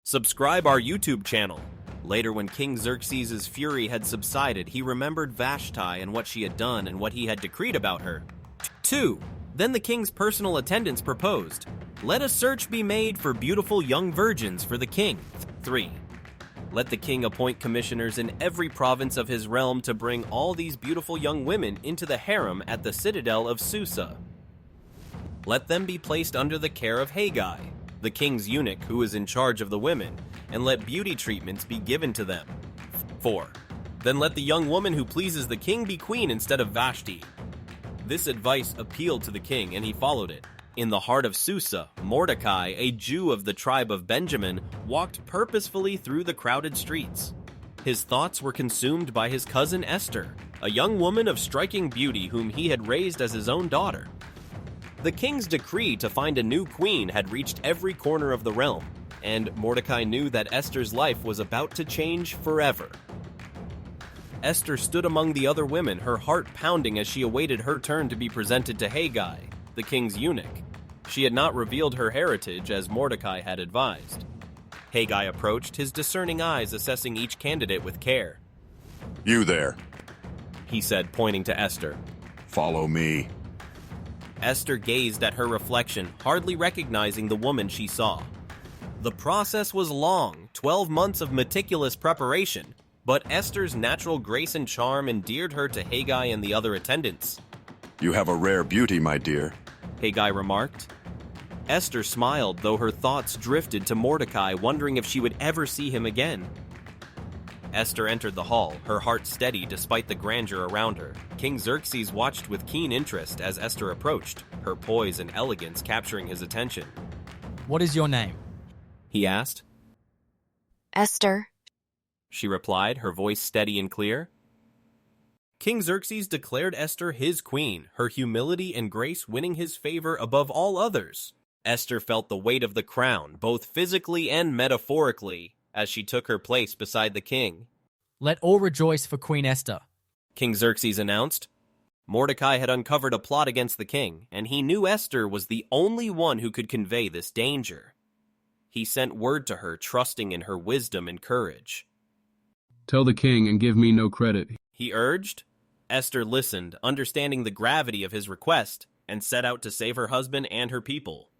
Subscribe our YouTube channel. Later, when King Xerxes' fury had subsided, he remembered Vashti and what she had done and what he had decreed about her. 2. Then the king's personal attendants proposed, "Let a search be made for beautiful young virgins for the king." 3. Let the king appoint commissioners in every province of his realm to bring all these beautiful young women into the harem at the citadel of Susa. Let them be placed under the care of Hegai, the king's eunuch who is in charge of the women, and let beauty treatments be given to them. 4. Then let the young woman who pleases the king be queen instead of Vashti. This advice appealed to the king, and he followed it. In the heart of Susa, Mordecai, a Jew of the tribe of Benjamin, walked purposefully through the crowded streets. His thoughts were consumed by his cousin Esther, a young woman of striking beauty whom he had raised as his own daughter. The king's decree to find a new queen had reached every corner of the realm, and Mordecai knew that Esther's life was about to change forever. Esther stood among the other women, her heart pounding as she awaited her turn to be presented to Hegai, the king's eunuch. She had not revealed her heritage as Mordecai had advised. Hegai approached, his discerning eyes assessing each candidate with care. "You there," he said, pointing to Esther. "Follow me." Esther gazed at her reflection, hardly recognizing the woman she saw. The process was long, 12 months of meticulous preparation, but Esther's natural grace and charm endeared her to Hegai and the other attendants. "You have a rare beauty, my dear," Hegai remarked. Esther smiled, though her thoughts drifted to Mordecai, wondering if she would ever see him again. Esther entered the hall, her heart steady despite the grandeur around her. King Xerxes watched with keen interest as Esther approached, her poise and elegance capturing his attention. "What is your name?" he asked. "Esther," she replied, her voice steady and clear. King Xerxes declared Esther his queen, her humility and grace winning his favor above all others. Esther felt the weight of the crown, both physically and metaphorically, as she took her place beside the king. "Let all rejoice for Queen Esther," King Xerxes announced. Mordecai had uncovered a plot against the king, and he knew Esther was the only one who could convey this danger. He sent word to her, trusting in her wisdom and courage. "Tell the king and give me no credit," he urged. Esther listened, understanding the gravity of his request, and set out to save her husband and her people.